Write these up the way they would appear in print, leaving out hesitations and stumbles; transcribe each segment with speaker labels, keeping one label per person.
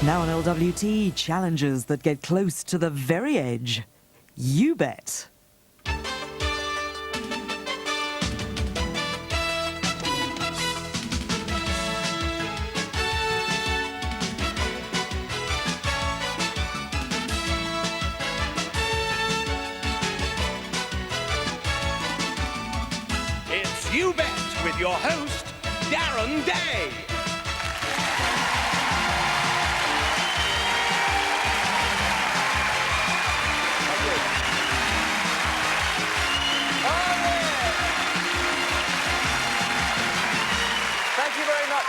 Speaker 1: Now on LWT, challenges that get close to the very edge. You bet.
Speaker 2: It's You Bet with your host, Darren Day.
Speaker 3: Thank you very much.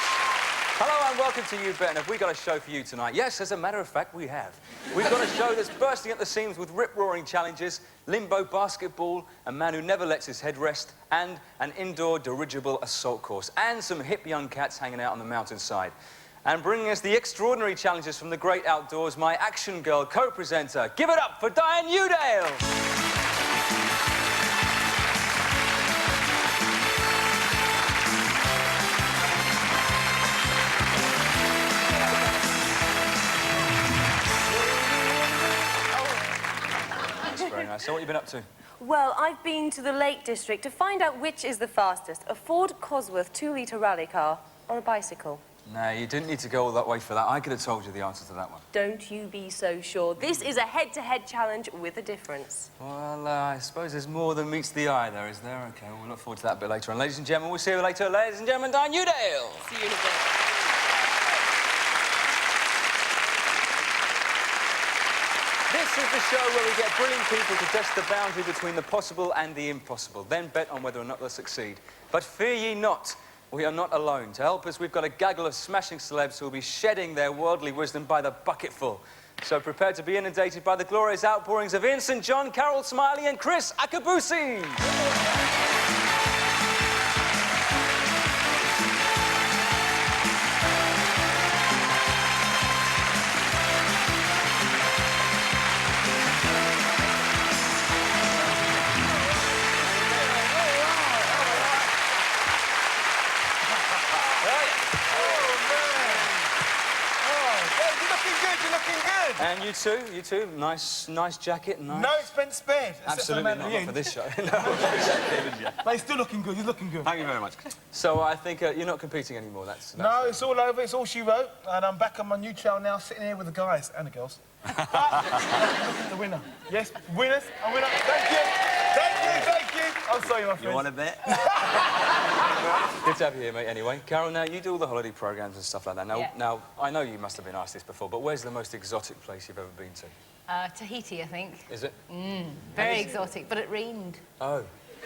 Speaker 3: Hello and welcome to You Bet. And have we got a show for you tonight? Yes, as a matter of fact, we have. We've got a show that's bursting at the seams with rip-roaring challenges, limbo basketball, a man who never lets his head rest, and an indoor dirigible assault course, and some hip young cats hanging out on the mountainside. And bringing us the extraordinary challenges from the great outdoors, my action girl co-presenter. Give it up for Diane Udale. Very nice. So what have you been up to?
Speaker 4: Well, I've been to the Lake District to find out which is the fastest, a Ford Cosworth 2-litre rally car or a bicycle.
Speaker 3: No, you didn't need to go all that way for that. I could have told you the answer to that one.
Speaker 4: Don't you be so sure. This is a head-to-head challenge with a difference.
Speaker 3: Well, I suppose there's more than meets the eye there, is there? OK, we'll look forward to that a bit later on. Ladies and gentlemen, we'll see you later. Ladies and gentlemen, Diane Udale.
Speaker 4: See you in a bit.
Speaker 3: This is the show where we get brilliant people to test the boundary between the possible and the impossible, then bet on whether or not they'll succeed. But fear ye not, we are not alone. To help us, we've got a gaggle of smashing celebs who will be shedding their worldly wisdom by the bucketful. So prepare to be inundated by the glorious outpourings of Ian St. John, Carol Smiley and Chris Akabusi. And you too. Nice jacket. Nice.
Speaker 5: No expense spared.
Speaker 3: Absolutely not for this show. No.
Speaker 5: But he's still looking good. He's looking good.
Speaker 3: Thank you very much. So I think you're not competing anymore. That's
Speaker 5: no, it's all over. It's all she wrote. And I'm back on my new channel now, sitting here with the guys and the girls. But look at the winner. Yes, winners. A winner. Thank you. Thank you. I'm sorry, my friend.
Speaker 3: You want a bet? Good to have you here, mate, anyway. Carol, now, you do all the holiday programmes and stuff like that. Now,
Speaker 6: Yeah.
Speaker 3: now, I know you must have been asked this before, but where's the most exotic place you've ever been to?
Speaker 6: Tahiti, I think.
Speaker 3: Is it?
Speaker 6: Very exotic, but it rained.
Speaker 3: Oh.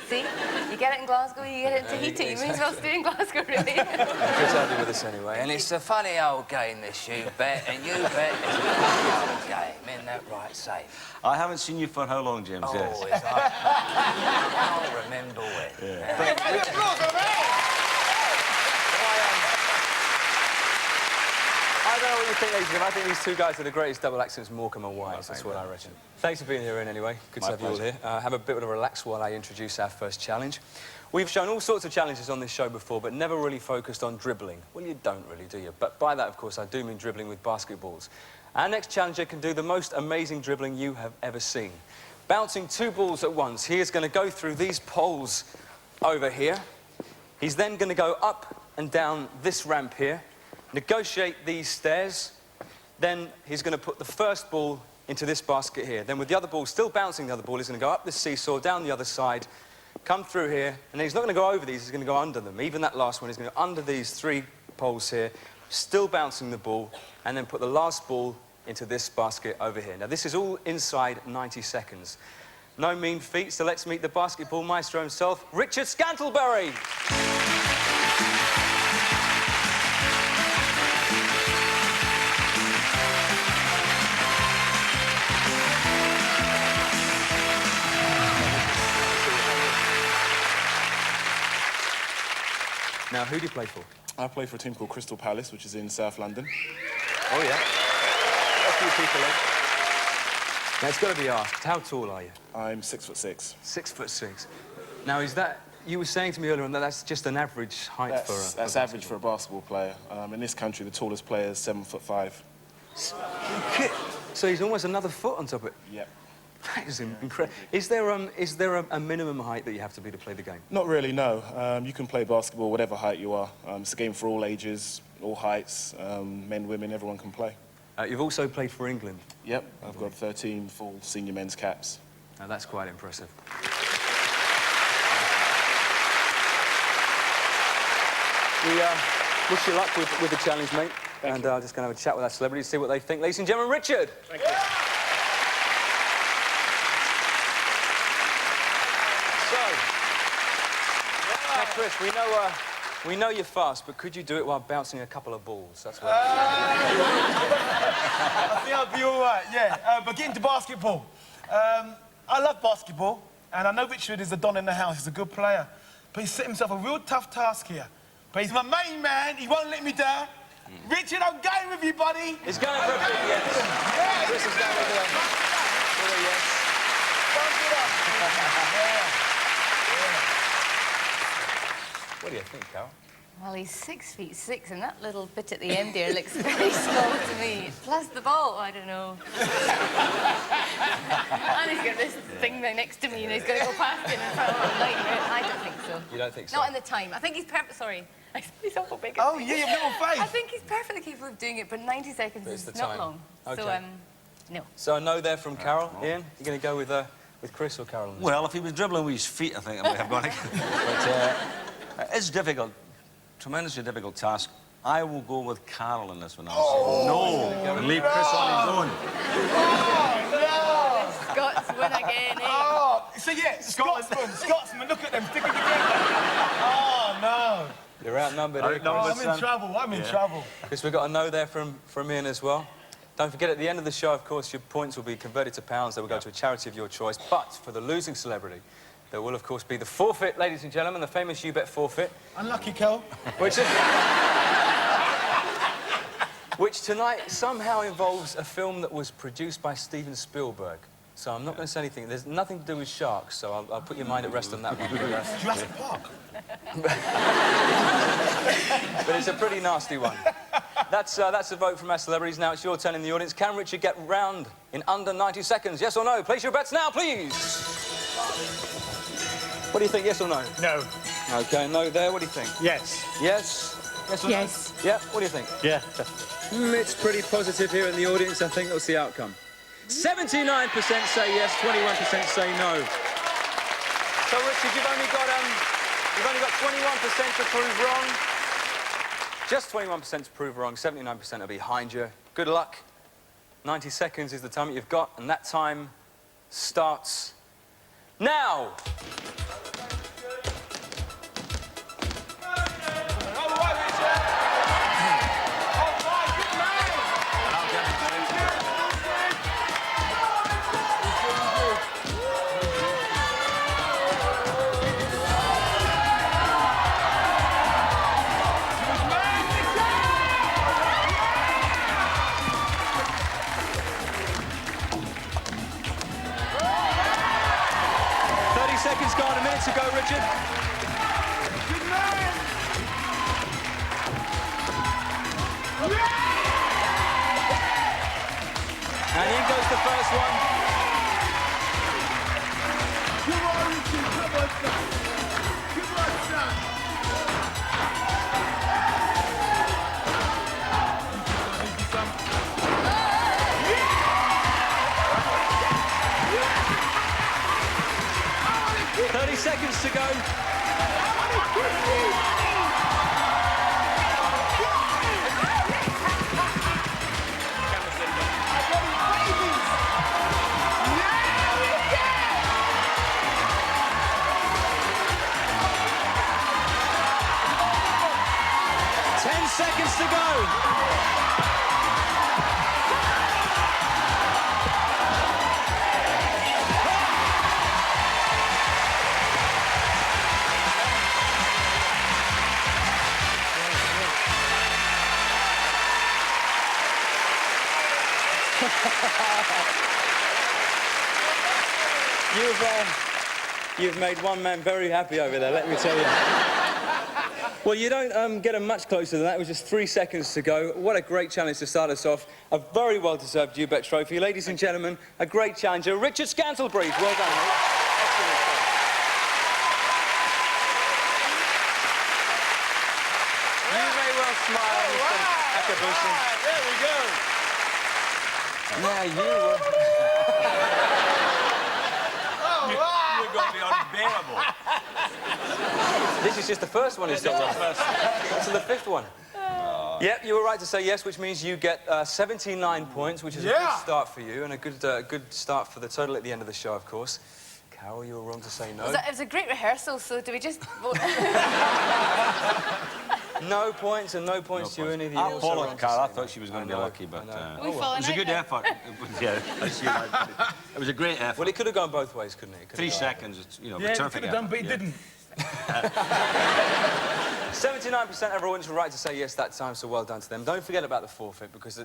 Speaker 6: See? You get it in Glasgow, you get it in Tahiti. You may as well stay in Glasgow, really.
Speaker 3: Good to have you with us anyway.
Speaker 7: And it's a funny old game, this You Bet, and You Bet is a funny old game, isn't that right, Safe?
Speaker 8: I haven't seen you for how long, James? Yes.
Speaker 7: It's I can't remember when.
Speaker 3: I don't know what you think, ladies and gentlemen. I think these two guys are the greatest double acts since Morecambe and Wise. That's what I reckon. Thanks for being here, Ian, anyway. Good to have you all here. Have a bit of a relax while I introduce our first challenge. We've shown all sorts of challenges on this show before, but never really focused on dribbling. Well, you don't really, do you? But by that, of course, I do mean dribbling with basketballs. Our next challenger can do the most amazing dribbling you have ever seen. Bouncing 2 balls at once, he is going to go through these poles over here. He's then going to go up and down this ramp here, negotiate these stairs, then he's going to put the first ball into this basket here. Then with the other ball still bouncing the other ball, he's going to go up this seesaw, down the other side, come through here, and then he's not going to go over these, he's going to go under them. Even that last one, he's going to go under these 3 poles here, still bouncing the ball, and then put the last ball into this basket over here. Now, this is all inside 90 seconds. No mean feat, so let's meet the basketball maestro himself, Richard Scantlebury. Now, who do you play for?
Speaker 9: I play for a team called Crystal Palace, which is in South London.
Speaker 3: Oh, yeah. A few people in. Now, it's got to be asked, how tall are you?
Speaker 9: I'm 6'6".
Speaker 3: 6'6". Now, is that... You were saying to me earlier on that that's just an average height for a...
Speaker 9: That's average for a basketball player. In this country, the tallest player is 7'5".
Speaker 3: So he's almost another foot on top of it.
Speaker 9: Yep.
Speaker 3: That is incredible. Is there a minimum height that you have to be to play the game?
Speaker 9: Not really, no. You can play basketball whatever height you are. It's a game for all ages, all heights, men, women, everyone can play.
Speaker 3: You've also played for England.
Speaker 9: Yep, I've got 13 full senior men's caps.
Speaker 3: Now, that's quite impressive. We wish you luck with the challenge, mate. And just going to have a chat with our celebrities, see what they think. Ladies and gentlemen, Richard.
Speaker 5: Thank you.
Speaker 3: Now, Chris, we know you're fast, but could you do it while bouncing a couple of balls? That's what
Speaker 5: I think I'll be all right, yeah. But getting to basketball. I love basketball, and I know Richard is the don in the house. He's a good player. But he's set himself a real tough task here. But he's my main man. He won't let me down. Richard, I'm going with you, buddy.
Speaker 3: He's going for a big yes.
Speaker 5: Yeah.
Speaker 3: Chris is going with a yes.
Speaker 5: Bump it up.
Speaker 3: What do you think, Carol?
Speaker 6: Well, he's 6'6", and that little bit at the end there looks very small to me. Plus the ball, I don't know. And he's got this thing there next to me, and he's going to go past him in front of the line. I don't think so.
Speaker 3: You don't think so?
Speaker 6: Not in the time. I think he's perfect. Sorry. He's awful big.
Speaker 5: Oh, yeah, you've little face.
Speaker 6: I think he's perfectly capable of doing it, but 90 seconds
Speaker 3: But it's
Speaker 6: is
Speaker 3: the
Speaker 6: not
Speaker 3: time.
Speaker 6: long.
Speaker 3: Okay.
Speaker 6: So, no.
Speaker 3: So a no there from Carol. Ian, you going to go with Chris or Carol? on this?
Speaker 8: Well, if he was dribbling with his feet, I think I might have gone. But it's difficult, tremendously difficult task. I will go with Carol in this one. No, and leave Chris on his own.
Speaker 6: Scots win again, eh?
Speaker 5: Oh, so yeah, Scotsman, look at them sticking together. Oh, no.
Speaker 3: You're outnumbered. here,
Speaker 5: Oh,
Speaker 3: Chris.
Speaker 5: I'm in trouble. I'm in trouble.
Speaker 3: Chris, we've got a no there from Ian as well. Don't forget, at the end of the show, of course, your points will be converted to pounds. They will go to a charity of your choice. But for the losing celebrity, there will, of course, be the forfeit, ladies and gentlemen, the famous You Bet forfeit.
Speaker 5: Unlucky, Kel.
Speaker 3: Which tonight somehow involves a film that was produced by Steven Spielberg. So I'm not going to say anything. There's nothing to do with sharks, so I'll put your mind at rest on that one.
Speaker 5: Jurassic Park.
Speaker 3: But it's a pretty nasty one. That's a vote from our celebrities. Now it's your turn in the audience. Can Richard get round in under 90 seconds? Yes or no? Place your bets now, please. What do you think, yes or no?
Speaker 5: No.
Speaker 3: OK, no there. What do you think?
Speaker 5: Yes.
Speaker 3: Yes? Yes or
Speaker 6: Yes.
Speaker 3: no? Yeah, what do you think?
Speaker 5: Yeah.
Speaker 3: It's pretty positive here in the audience. I think that's the outcome. 79% say yes, 21% say no. So, Richard, you've only got 21% to prove wrong. Just 21% to prove wrong. 79% are behind you. Good luck. 90 seconds is the time that you've got, and that time starts now. Seconds gone, a minute to go, Richard.
Speaker 5: Good man.
Speaker 3: And in goes the first one.
Speaker 5: Come on, Richard. Come on, son. Come on, son.
Speaker 3: 30 seconds to go. Seconds to go. You've made one man very happy over there, let me tell you. Well, you don't get them much closer than that. It was just 3 seconds to go. What a great challenge to start us off. A very well-deserved UBET trophy. Ladies and gentlemen, a great challenger, Richard Scantlebury. Well done, mate. Excellent stuff. You may well smile, Mr. Akabusi.
Speaker 5: There we go.
Speaker 3: Now you were...
Speaker 8: You're going to be unbearable.
Speaker 3: This is just the first one he's done. This is the fifth one. Yep, you were right to say yes, which means you get 79 points, which is a good start for you, and a good start for the total at the end of the show, of course. Carol, you were wrong to say no.
Speaker 6: It was a great rehearsal, so do we just vote?
Speaker 3: No points and no points to you, any of you.
Speaker 8: I followed Carol. I thought she was going to be lucky, but
Speaker 6: We've
Speaker 8: it
Speaker 6: fallen
Speaker 8: was a
Speaker 6: out
Speaker 8: good
Speaker 6: there.
Speaker 8: effort. Yeah, it was a great effort.
Speaker 3: Well, it could have gone both ways, couldn't it?
Speaker 8: 3 seconds, it's, you know,
Speaker 5: Yeah, he
Speaker 8: terrific
Speaker 5: could have done,
Speaker 8: effort,
Speaker 5: but he
Speaker 8: yeah.
Speaker 5: didn't.
Speaker 3: 79% of everyone were right to say yes that time, so well done to them. Don't forget about the forfeit, because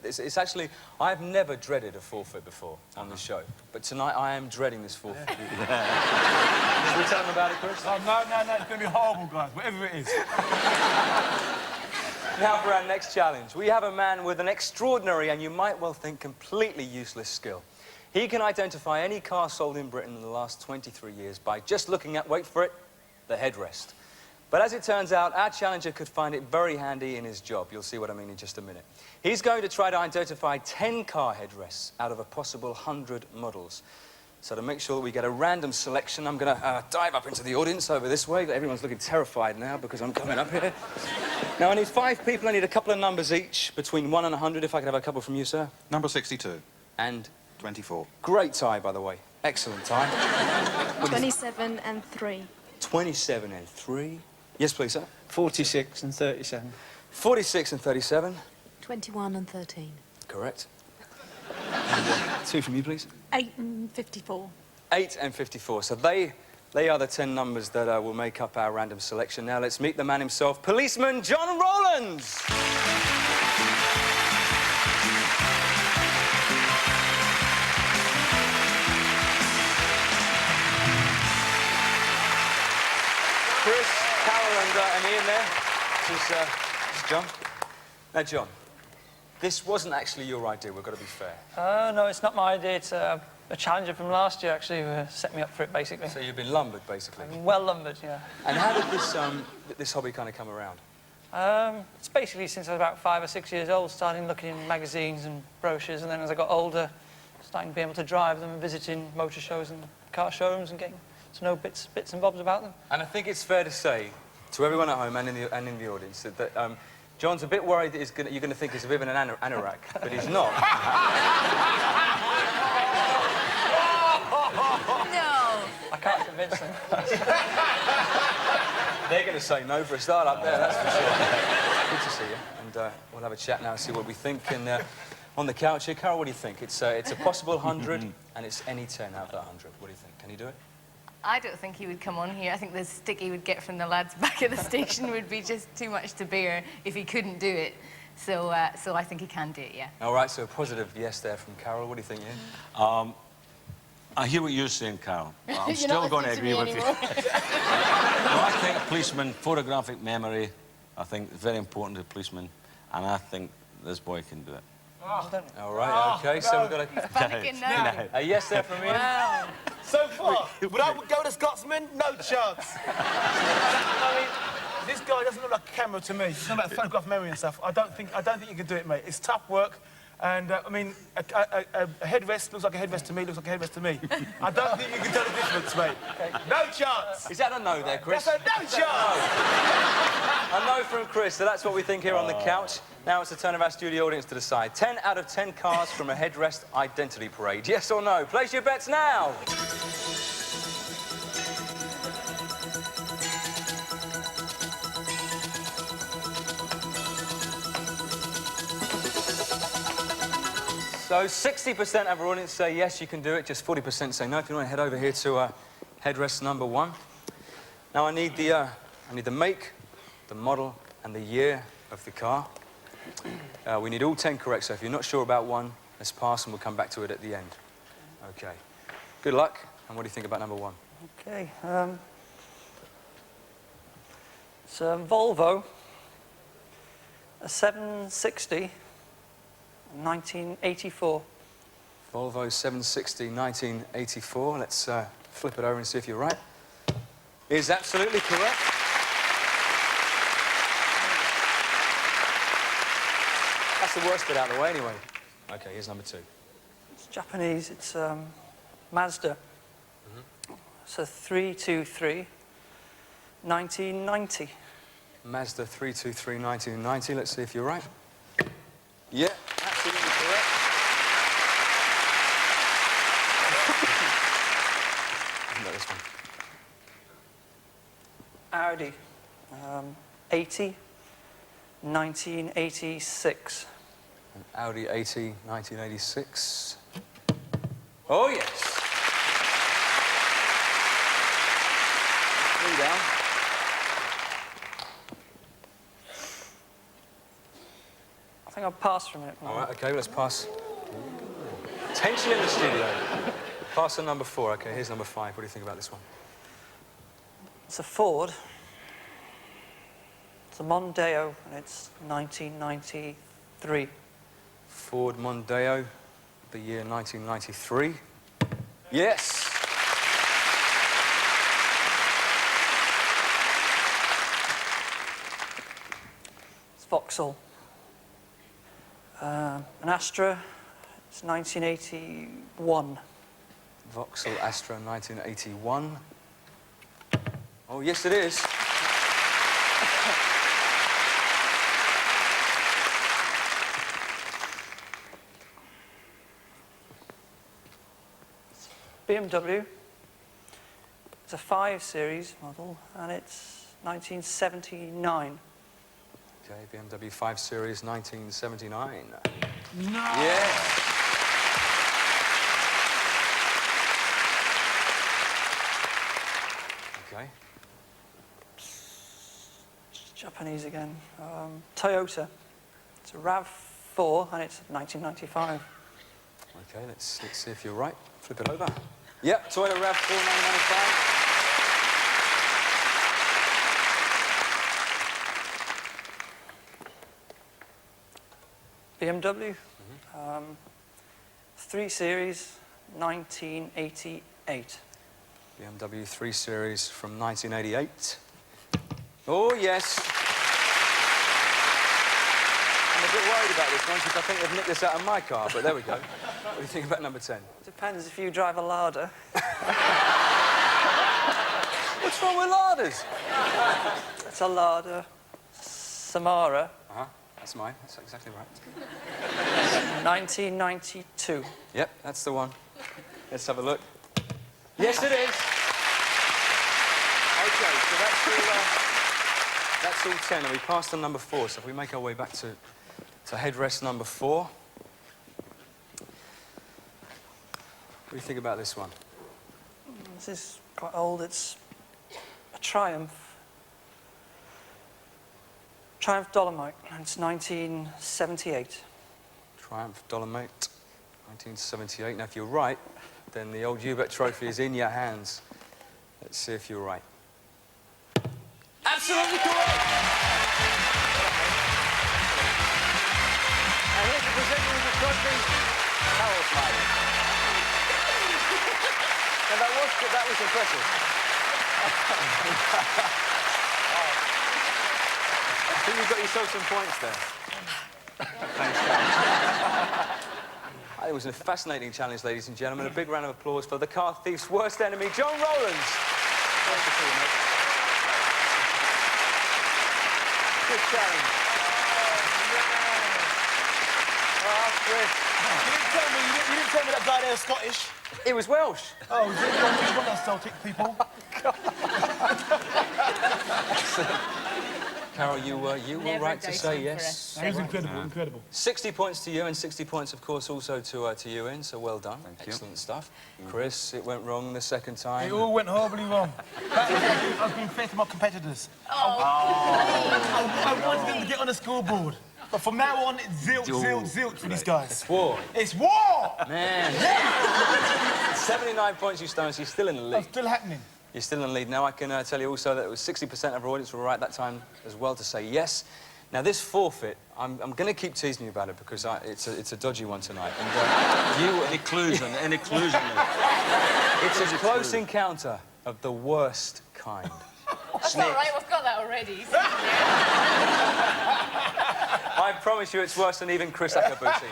Speaker 3: it's actually... I've never dreaded a forfeit before on the show, but tonight I am dreading this forfeit. Should we tell them about it, Chris?
Speaker 5: Oh, no, it's going to be horrible, guys, whatever it is.
Speaker 3: Now for our next challenge. We have a man with an extraordinary and you might well think completely useless skill. He can identify any car sold in Britain in the last 23 years by just looking at, wait for it, the headrest. But as it turns out, our challenger could find it very handy in his job. You'll see what I mean in just a minute. He's going to try to identify 10 car headrests out of a possible 100 models. So to make sure that we get a random selection, I'm going to dive up into the audience over this way. Everyone's looking terrified now because I'm coming up here. Now, I need 5 people. I need a couple of numbers each, between 1 and 100. If I could have a couple from you, sir.
Speaker 10: Number 62.
Speaker 3: And
Speaker 10: 24.
Speaker 3: great tie, by the way. Excellent tie.
Speaker 11: 27 and 3.
Speaker 3: 27 and 3. Yes, please, sir.
Speaker 12: 46 and 37.
Speaker 3: 46 and 37.
Speaker 11: 21 and 13.
Speaker 3: Correct. And, 2 from you, please.
Speaker 11: 8 and 54.
Speaker 3: 8 and 54. So they are the 10 numbers that will make up our random selection. Now let's meet the man himself, Policeman John Rowlands. Chris, Carol and Ian there. This is John. Now, John, this wasn't actually your idea, we've got to be fair.
Speaker 12: No, it's not my idea. It's a challenger from last year, actually, who set me up for it, basically.
Speaker 3: So you've been lumbered, basically.
Speaker 12: Well lumbered, yeah.
Speaker 3: And how did this hobby kind of come around?
Speaker 12: It's basically since I was about 5 or 6 years old, starting looking in magazines and brochures, and then as I got older, starting to be able to drive them and visiting motor shows and car showrooms and getting to know bits and bobs about them.
Speaker 3: And I think it's fair to say to everyone at home and in the audience that John's a bit worried that you're going to think he's a bit of an anorak, but he's not.
Speaker 6: No.
Speaker 12: I can't convince them.
Speaker 3: They're going to say no for a start up there, that's for sure. Good to see you. And we'll have a chat now and see what we think. And on the couch here, Carol, what do you think? It's a possible 100, and it's any 10 out of that 100. What do you think? Can you do it?
Speaker 6: I don't think he would come on here. I think the stick he would get from the lads back at the station would be just too much to bear if he couldn't do it. So I think he can do it, yeah.
Speaker 3: All right, so a positive yes there from Carol. What do you think, Ian?
Speaker 8: I hear what you're saying, Carol. But I'm
Speaker 6: You're
Speaker 8: still
Speaker 6: not
Speaker 8: going to
Speaker 6: listening
Speaker 8: agree with you.
Speaker 6: anymore.
Speaker 8: No, I think policeman, photographic memory, I think is very important to a policeman, and I think this boy can do it.
Speaker 3: All right, OK, so we've got a...
Speaker 6: Panicking now.
Speaker 3: A yes there from Ian.
Speaker 6: Wow.
Speaker 5: So far, would I go to Scotsman? No chance. I mean, this guy doesn't look like a camera to me. He's not about photograph memory and stuff. I don't think you can do it, mate. It's tough work. And, I mean, a headrest looks like a headrest to me, looks like a headrest to me. I don't think you can tell the difference, mate. No chance.
Speaker 3: Is that a no there, Chris?
Speaker 5: That's a no chance.
Speaker 3: A no from Chris, so that's what we think here on the couch. Now it's the turn of our studio audience to decide. 10 out of 10 cars from a headrest identity parade. Yes or no? Place your bets now. So 60% of our audience say yes, you can do it. Just 40% say no. If you want to head over here to headrest number 1. Now I need the make, the model, and the year of the car. We need all 10 correct. So if you're not sure about one, let's pass, and we'll come back to it at the end. Okay. Good luck. And what do you think about number 1?
Speaker 12: OK. It's a Volvo, a 760, 1984.
Speaker 3: Volvo 760, 1984. Let's flip it over and see if you're right. Is absolutely correct. That's the worst bit out of the way, anyway. OK, here's number 2.
Speaker 12: It's Japanese. It's Mazda. It's a 323, 1990.
Speaker 3: Mazda 323, 1990. Let's see if you're right. Yeah, absolutely correct. How about this one?
Speaker 12: Audi, 80, 1986.
Speaker 3: An Audi 80, 1986. Oh, yes. 3 down.
Speaker 12: I think I'll pass from it.
Speaker 3: All right, OK, let's pass. Tension in the studio. Pass on number 4. OK, here's number 5. What do you think about this one?
Speaker 12: It's a Ford. It's a Mondeo, and it's 1993.
Speaker 3: Ford Mondeo, the year 1993. Yes!
Speaker 12: It's Vauxhall. An Astra, it's 1981.
Speaker 3: Vauxhall Astra 1981. Oh, yes, it is.
Speaker 12: BMW. It's a 5 Series model, and it's 1979.
Speaker 3: OK, BMW 5 Series 1979.
Speaker 5: No.
Speaker 3: Yeah. OK.
Speaker 12: Japanese again. Toyota. It's a RAV4, and it's 1995.
Speaker 3: OK, let's see if you're right. Flip it over. Yep, Toyota RAV4 1995.
Speaker 12: BMW. 3 Series, 1988.
Speaker 3: BMW 3 Series from 1988. Oh, yes. I'm a bit worried about this one because I think they've nicked this out of my car, but there we go. What do you think about number 10?
Speaker 12: Depends if you drive a Lada.
Speaker 3: What's wrong with Ladas?
Speaker 12: It's a Lada Samara.
Speaker 3: Uh-huh, that's mine. That's exactly right.
Speaker 12: 1992.
Speaker 3: Yep, that's the one. Let's have a look. Yes, it is. OK, so that's all 10, and we passed on number 4, so if we make our way back to headrest number 4. What do you think about this one?
Speaker 12: This is quite old. It's a Triumph. Triumph Dolomite, and it's 1978.
Speaker 3: Triumph Dolomite, 1978. Now, if you're right, then the old Hubert trophy is in your hands. Let's see if you're right. Absolutely correct! And here's the presenter of the trophy, Carol Smiley. Now, that was impressive. I think you got yourself some points there. Thanks, Carol. It was a fascinating challenge, ladies and gentlemen. A big round of applause for the car thief's worst enemy, John Rowlands. Good challenge. Oh, Chris.
Speaker 5: You didn't tell me that guy there was Scottish.
Speaker 3: It was Welsh.
Speaker 5: Oh, is it? You're one of those Celtic people.
Speaker 3: Carol, you were right to say yes.
Speaker 5: That was incredible, incredible.
Speaker 3: 60 points to you, and 60 points, of course, also to you, Ian, so well done. Excellent stuff. Chris, it went wrong the second time.
Speaker 5: It all went horribly wrong. I've been fair to my competitors. I wanted them to get on the scoreboard. But from now on, it's zilch for these guys.
Speaker 3: It's war.
Speaker 5: It's war!
Speaker 3: Man. 79 points you stone, so you're still in the lead.
Speaker 5: It's still happening.
Speaker 3: You're still in the lead now. I can tell you also that it was 60% of our audience were right that time as well to say yes. Now, this forfeit, I'm going to keep teasing you about it because it's a dodgy one tonight. And
Speaker 8: Any clues? Any clues?
Speaker 3: it's a close encounter of the worst kind.
Speaker 6: That's all right, we've got that already.
Speaker 3: I promise you it's worse than even Chris Akabusi.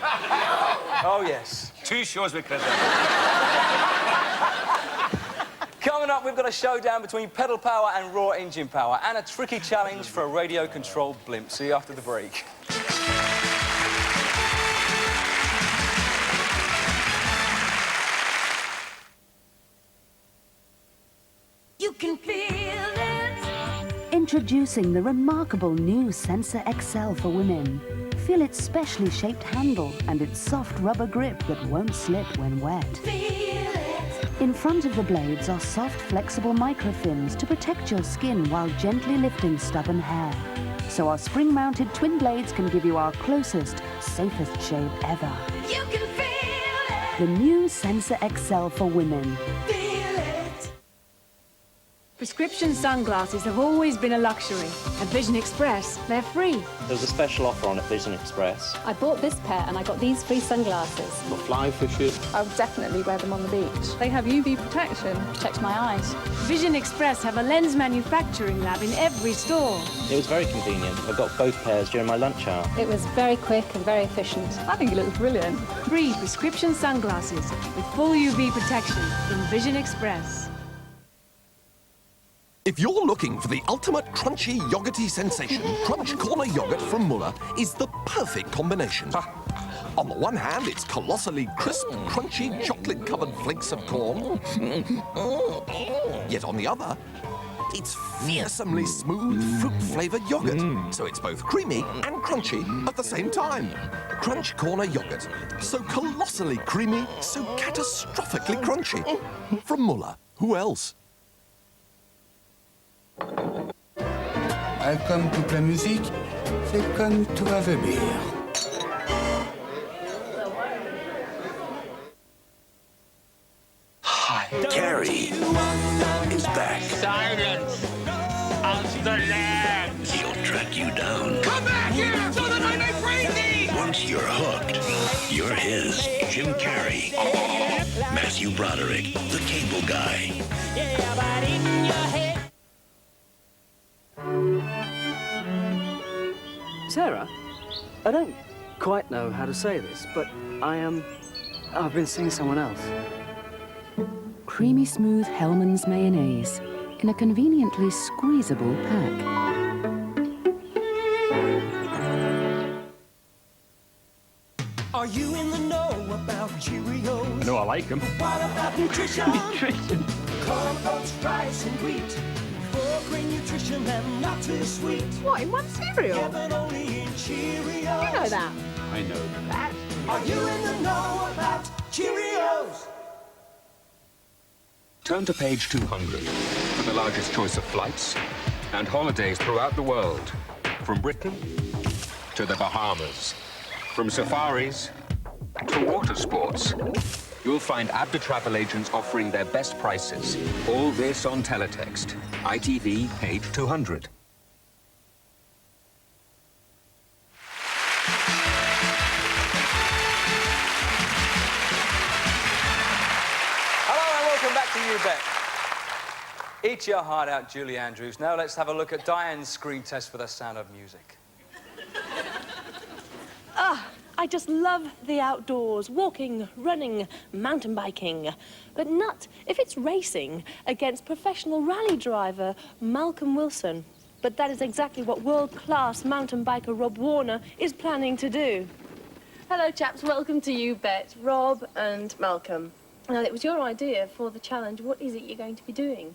Speaker 3: Oh, yes.
Speaker 8: 2 shows with Chris.
Speaker 3: Coming up, we've got a showdown between pedal power and raw engine power, and a tricky challenge for a radio-controlled blimp. See you after the break.
Speaker 10: You can feel it. Introducing the remarkable new Sensor XL for women. Feel its specially shaped handle and its soft rubber grip that won't slip when wet. In front of the blades are soft, flexible microfins to protect your skin while gently lifting stubborn hair. So our spring-mounted twin blades can give you our closest, safest shave ever. You can feel it. The new Sensor XL for women.
Speaker 13: Prescription sunglasses have always been a luxury. At Vision Express, they're free.
Speaker 14: There's a special offer on at Vision Express.
Speaker 15: I bought this pair and I got these free sunglasses.
Speaker 14: For fly fishing.
Speaker 15: I would definitely wear them on the beach. They have UV protection. Protects my eyes.
Speaker 13: Vision Express have a lens manufacturing lab in every store.
Speaker 14: It was very convenient. I got both pairs during my lunch hour.
Speaker 15: It was very quick and very efficient. I think it looks brilliant.
Speaker 13: Free prescription sunglasses with full UV protection from Vision Express.
Speaker 16: If you're looking for the ultimate crunchy, yogurty sensation, Crunch Corner yogurt from Muller is the perfect combination. On the one hand, it's colossally crisp, crunchy, chocolate-covered flakes of corn. Yet on the other, it's fearsomely smooth, fruit-flavoured yogurt. So it's both creamy and crunchy at the same time. Crunch Corner yogurt. So colossally creamy, so catastrophically crunchy. From Muller. Who else?
Speaker 17: I've come to play music. C'est comme to have a beer.
Speaker 2: Hi.
Speaker 17: Gary is back.
Speaker 2: Silence! As the land!
Speaker 17: He'll track you down.
Speaker 2: Come back here so that I may free thee!
Speaker 17: Once you're hooked, you're his. Jim Carrey. Matthew Broderick, the cable guy.
Speaker 18: Sarah, I don't quite know how to say this, but I've been seeing someone else.
Speaker 10: Creamy smooth Hellmann's mayonnaise in a conveniently squeezable pack.
Speaker 2: Are you in the know about Cheerios?
Speaker 19: I know I like them.
Speaker 2: What about nutrition?
Speaker 19: Nutrition.
Speaker 2: Corn, oats, rice, and wheat. Full grain nutrition and not too sweet.
Speaker 11: What, in one cereal?
Speaker 2: Yeah, but only in Cheerios.
Speaker 11: You know that?
Speaker 19: I know that.
Speaker 2: Are you in the know about Cheerios?
Speaker 19: Turn to page 200 for the largest choice of flights and holidays throughout the world. From Britain to the Bahamas. From safaris to water sports. You'll find ABDA travel agents offering their best prices. All this on teletext. ITV, page 200.
Speaker 3: Hello and welcome back to You Bet. Eat your heart out, Julie Andrews. Now let's have a look at Diane's screen test for The Sound of Music.
Speaker 20: I just love the outdoors, walking, running, mountain biking. But not if it's racing against professional rally driver Malcolm Wilson. But that is exactly what world-class mountain biker Rob Warner is planning to do. Hello, chaps. Welcome to You Bet. Rob and Malcolm. Now, it was your idea for the challenge. What is it you're going to be doing?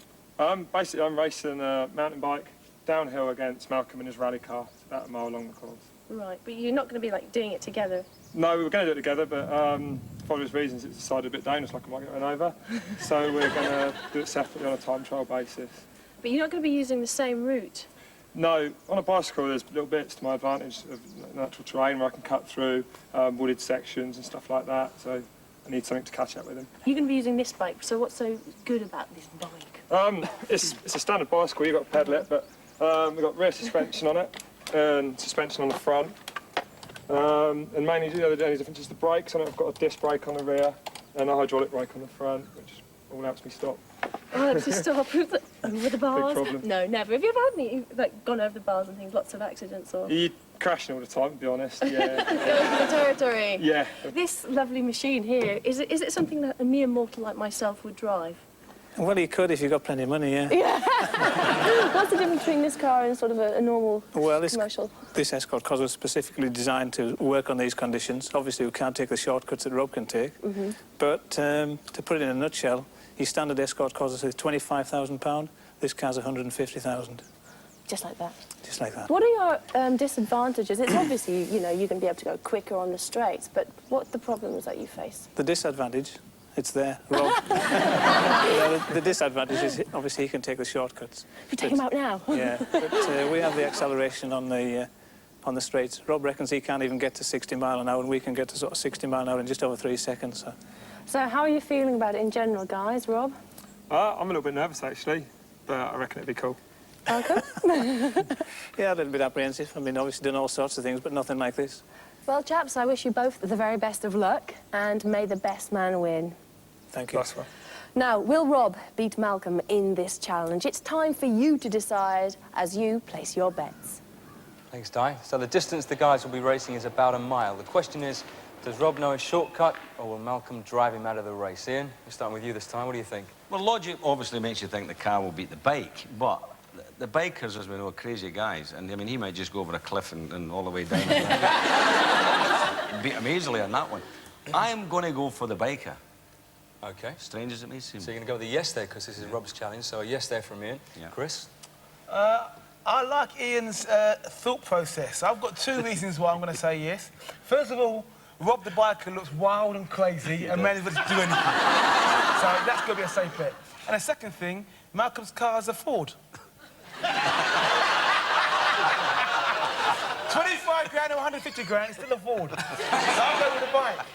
Speaker 21: Basically, I'm racing a mountain bike downhill against Malcolm in his rally car. It's about a mile along the course.
Speaker 20: Right, but you're not going to be, like, doing it together?
Speaker 21: No, we were going to do it together, but for obvious reasons, it's decided a bit dangerous, like I might get run over. So we're going to do it separately on a time trial basis.
Speaker 20: But you're not going to be using the same route?
Speaker 21: No, on a bicycle, there's little bits to my advantage of natural terrain where I can cut through wooded sections and stuff like that, so I need something to catch up with them.
Speaker 20: You're going to be using this bike, so what's so good about this bike?
Speaker 21: It's a standard bicycle, you've got to pedal it, but we've got rear suspension on it and suspension on the front. And mainly the only difference is the brakes on it. I've got a disc brake on the rear and a hydraulic brake on the front, which all helps me stop.
Speaker 20: Oh, to stop over the bars?
Speaker 21: problem.
Speaker 20: No, never. Have you ever had any, like, gone over the bars and things, lots of accidents or?
Speaker 21: You're crashing all the time, to be honest, yeah.
Speaker 20: Going for the territory?
Speaker 21: Yeah.
Speaker 20: This lovely machine here, is it something that a mere mortal like myself would drive?
Speaker 1: Well, you could if you've got plenty of money, yeah.
Speaker 20: Yeah. What's the difference between this car and sort of a normal commercial?
Speaker 1: This Escort Cos was specifically designed to work on these conditions. Obviously, we can't take the shortcuts that Rob can take. But to put it in a nutshell, your standard Escort Cos is £25,000. This car's £150,000.
Speaker 20: Just like that?
Speaker 1: Just like that.
Speaker 20: What are your disadvantages? It's obviously, you know, you're going to be able to go quicker on the straights, but what are the problems that you face?
Speaker 1: The disadvantage, it's there, Rob. The disadvantage is, obviously, he can take the shortcuts.
Speaker 20: You take him out now?
Speaker 1: Yeah, but we have the acceleration on the straights. Rob reckons he can't even get to 60 mile an hour, and we can get to sort of 60 mile an hour in just over 3 seconds.
Speaker 20: So how are you feeling about it in general, guys? Rob?
Speaker 21: I'm a little bit nervous, actually, but I reckon it'd be cool.
Speaker 20: Malcolm?
Speaker 1: Yeah, a little bit apprehensive. I mean, obviously done all sorts of things, but nothing like this.
Speaker 20: Well, chaps, I wish you both the very best of luck, and may the best man win.
Speaker 1: Thank you.
Speaker 21: That's right.
Speaker 20: Now, will Rob beat Malcolm in this challenge? It's time for you to decide as you place your bets.
Speaker 3: Thanks, Di. So the distance the guys will be racing is about a mile. The question is, does Rob know a shortcut, or will Malcolm drive him out of the race? Ian, we're starting with you this time. What do you think?
Speaker 8: Well, logic obviously makes you think the car will beat the bike, but the bikers, as we know, are crazy guys, and I mean, he might just go over a cliff and all the way down. Beat him easily on that one. I'm going to go for the biker.
Speaker 3: OK.
Speaker 8: Strange as it may seem.
Speaker 3: So you're going to go with a yes there, because this is Rob's challenge, so a yes there from Ian. Yeah. Chris?
Speaker 5: I like Ian's thought process. I've got 2 reasons why I'm going to say yes. First of all, Rob the biker looks wild and crazy and may never do anything. So that's going to be a safe bet. And the second thing, Malcolm's car is a Ford. 25 grand or 150 grand, it's still a Ford. So I'll go with the bike.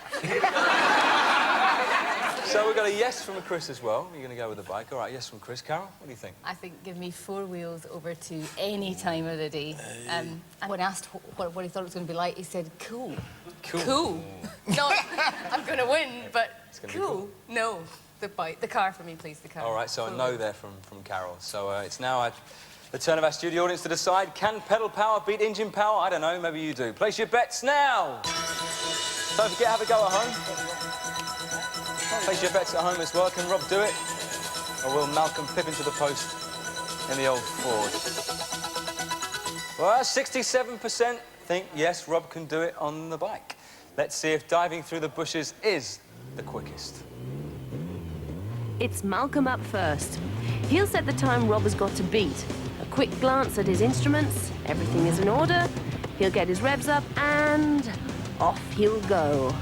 Speaker 3: So we've got a yes from Chris as well. You're going to go with the bike. All right, yes from Chris. Carol, what do you think?
Speaker 6: I think give me 4 wheels over to any time of the day. And when asked what he thought it was going to be like, he said, cool. Cool. Not, I'm going to win, but cool. No, the bike. The car for me, please, the car.
Speaker 3: All right, so a no there from Carol. So it's now the turn of our studio audience to decide, can pedal power beat engine power? I don't know, maybe you do. Place your bets now. Don't forget, have a go at home. Place your bets at home as well. Can Rob do it? Or will Malcolm pip into the post in the old Ford? Well, 67% think, yes, Rob can do it on the bike. Let's see if diving through the bushes is the quickest.
Speaker 10: It's Malcolm up first. He'll set the time Rob has got to beat. A quick glance at his instruments, everything is in order. He'll get his revs up and off he'll go.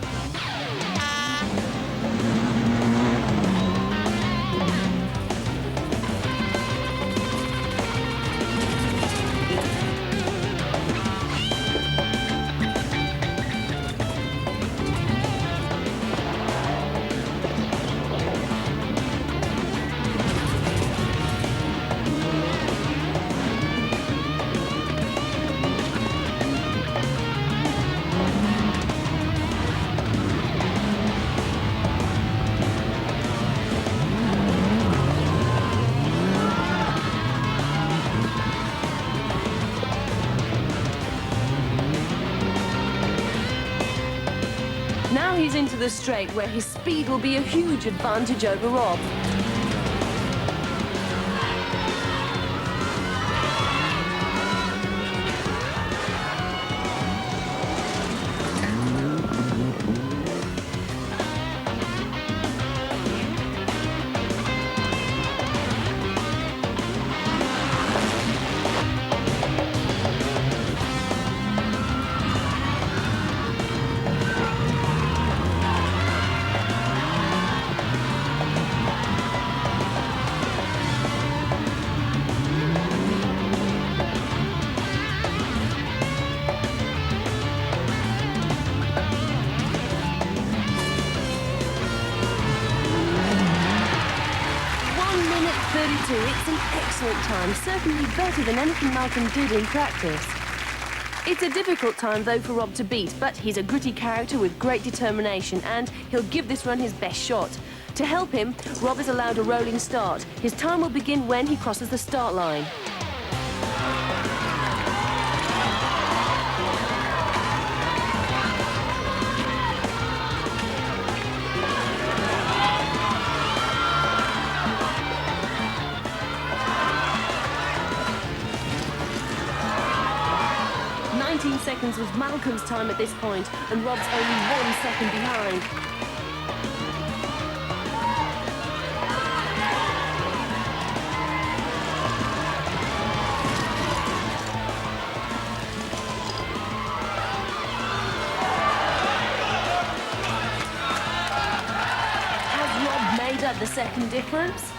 Speaker 10: Now he's into the straight, where his speed will be a huge advantage over Rob.
Speaker 20: it's an excellent time, certainly better than anything Malcolm did in practice. It's a difficult time, though, for Rob to beat, but he's a gritty character with great determination, and he'll give this run his best shot. To help him, Rob is allowed a rolling start. His time will begin when he crosses the start line. Seconds was Malcolm's time at this point, and Rob's only 1 second behind. Has Rob made up the second difference?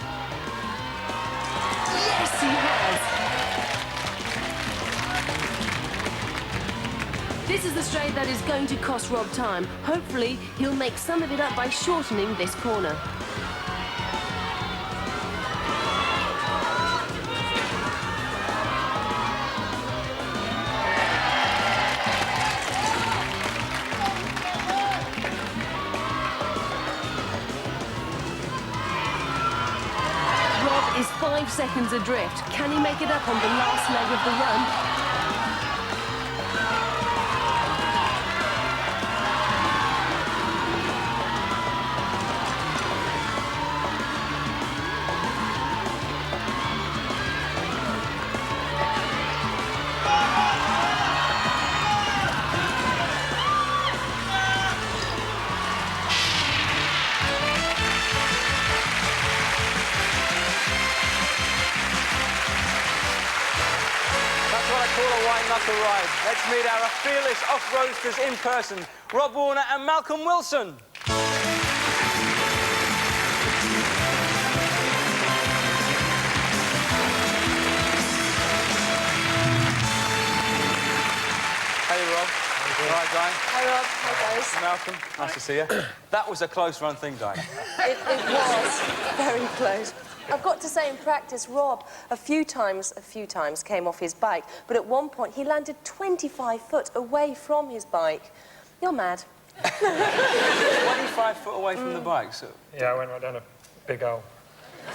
Speaker 20: Yes, he has. This is the straight that is going to cost Rob time. Hopefully, he'll make some of it up by shortening this corner. Rob is 5 seconds adrift. Can he make it up on the last leg of the run?
Speaker 3: Knuckle ride. Let's meet our fearless off-roadsters in person, Rob Warner and Malcolm Wilson. Hey, Rob. All right, Diane?
Speaker 4: Hi, Rob. Hi, guys.
Speaker 3: Malcolm, nice to see you. That was a close-run thing, Diane.
Speaker 4: It was very close. I've got to say, in practice, Rob, a few times came off his bike, but at one point he landed 25 foot away from his bike. You're mad.
Speaker 3: 25 foot away from the bike, so...
Speaker 21: Yeah, I went right down a big hole.